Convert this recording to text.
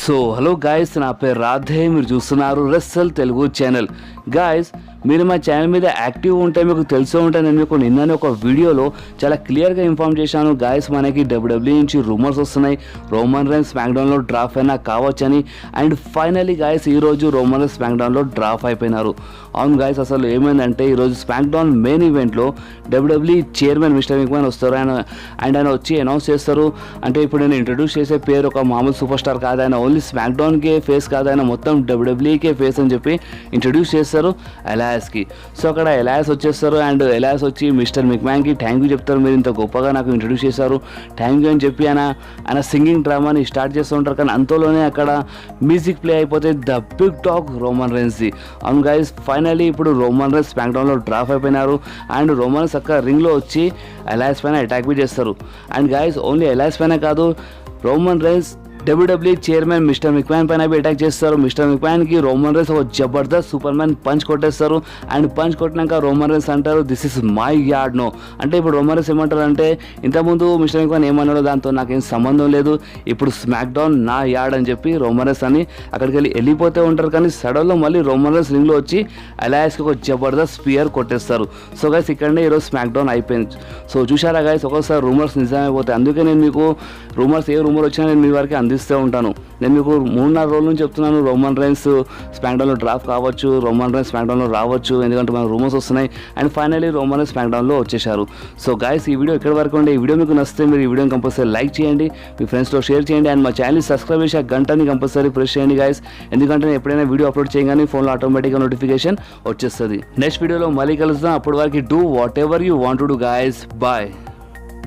So hello guys, నా పేరు రాధే. మీరు చూస్తున్నారు రెస్సల్ తెలుగు ఛానల్. గాయస్, మీరు మా ఛానల్ మీద యాక్టివ్ ఉంటే మీకు తెలిసే ఉంటే నేను మీకు నిన్ననే ఒక వీడియోలో చాలా క్లియర్గా ఇన్ఫార్మ్ చేశాను. గాయస్, మనకి డబ్ల్యూడబ్ల్యూ నుంచి రూమర్స్ వస్తున్నాయి రోమన్ రైన్స్ స్మాక్డౌన్లో డ్రాప్ అయినా కావచ్చని. అండ్ ఫైనలీ గాయస్, ఈరోజు రోమన్ రైన్స్ స్మాక్డౌన్లో డ్రాప్ అయిపోయినారు. అవును గాయస్, అసలు ఏమైందంటే ఈరోజు స్మాక్డౌన్ మెయిన్ ఈవెంట్లో డబ్ల్యూడబ్ల్యూ చైర్మన్ మిస్టర్ మిక్మ్యాన్ వస్తారు. ఆయన వచ్చి అనౌన్స్ చేస్తారు. అంటే ఇప్పుడు నేను ఇంట్రడ్యూస్ చేసే పేరు ఒక మామూలు సూపర్ స్టార్ కాదు, ఆయన ఓన్లీ స్మాక్డౌన్కే ఫేస్ కాదు, ఆయన మొత్తం డబ్ల్యూడబ్ల్యూకే ఫేస్ అని చెప్పి ఇంట్రడ్యూస్ చేస్తారు ఎలాయస్కి. సో అక్కడ ఎలాయస్ వచ్చేస్తారు. అండ్ ఎలాయస్ వచ్చి మిస్టర్ మిక్మ్యాన్కి థ్యాంక్ యూ చెప్తారు, మీరు ఇంత గొప్పగా నాకు ఇంట్రడ్యూస్ చేశారు, థ్యాంక్ యూ అని చెప్పి ఆయన సింగింగ్ డ్రామాని స్టార్ట్ చేస్తూ ఉంటారు. కానీ అంతలోనే అక్కడ మ్యూజిక్ ప్లే అయిపోతే ద బిగ్ టాక్ రోమన్ రైన్స్ది. అవును గైస్, ఫైనలీ ఇప్పుడు రోమన్ రైన్స్ స్మాక్డౌన్లో డ్రాప్ అయిపోయినారు. అండ్ రోమన్ రైన్స్ అక్కడ రింగ్లో వచ్చి ఎలాయస్ పైన అటాక్ బి చేస్తారు. అండ్ గైస్, ఓన్లీ ఎలాయస్ పైన కాదు, Roman Reigns WW chairman mister McMahon పైన అటాక్ చేస్తారు. మిస్టర్ మిక్మ్యాన్కి రోమన్ రైన్స్ ఒక జబర్దస్త్ సూపర్ మ్యాన్ పంచ్ కొట్టేస్తారు. అండ్ పంచ్ కొట్టినాక రోమన్ రైన్స్ అంటారు, this is my yard no. అంటే ఇప్పుడు రోమన్ రైన్స్ ఏమంటారు అంటే, ఇంతకుముందు మిస్టర్ మిక్మ్యాన్ ఏమన్నాడో దాంతో నాకేం సంబంధం లేదు, ఇప్పుడు స్మాక్ డౌన్ నా యార్డ్ అని చెప్పి రోమన్ రైన్స్ అని అక్కడికి వెళ్ళిపోతూ ఉంటారు. కానీ సడన్లో మళ్ళీ రోమన్ రైన్స్ రింగ్లో వచ్చి ఎలాయస్కి ఒక జబర్దస్త్ స్పియర్ కొట్టేస్తారు. సో గైస్, ఇక్కడనే ఈరోజు స్మాక్ డౌన్ అయిపోయింది. సో చూసారా గైస్, ఒక్కొక్కసారి రూమర్స్ నిజమైపోతాయి. అందుకే నేను మీకు రూమర్స్ ఏ రూమర్ వచ్చినా నేను మీ వారికి అందిస్తూ ఉంటాను. నేను మీకు 3-4 రోజుల నుంచి చెప్తున్నాను, రోమన్ రైన్స్ స్మాక్డౌన్లో డ్రాప్ కావచ్చు, రోమన్ రైన్స్ స్మాక్డౌన్లో రావచ్చు, ఎందుకంటే మనకు రూమర్స్ వస్తున్నాయి. అండ్ ఫైనలీ రోమన్ రైన్స్ స్మాక్డౌన్లో వచ్చేసారు. సో గైస్, ఈ వీడియో ఇక్కడ వరకు ఉండే. ఈ వీడియో మీకు నచ్చితే మీరు ఈ వీడియోని కంపల్సరీ లైక్ చేయండి, మీ ఫ్రెండ్స్తో షేర్ చేయండి. అండ్ మా ఛానల్ని సబ్స్క్రైబ్ చేసి ఆ గంటని కంపల్సరీ ప్రెస్ చేయండి గైస్, ఎందుకంటే నేను ఎప్పుడైనా వీడియో అప్లోడ్ చేయగానే ఫోన్లో ఆటోమేటిక్గా నోటిఫికేషన్ వచ్చేస్తుంది. నెక్స్ట్ వీడియోలో మళ్ళీ కలుద్దాం. అప్పటి వరకు do whatever you want to do guys. Bye.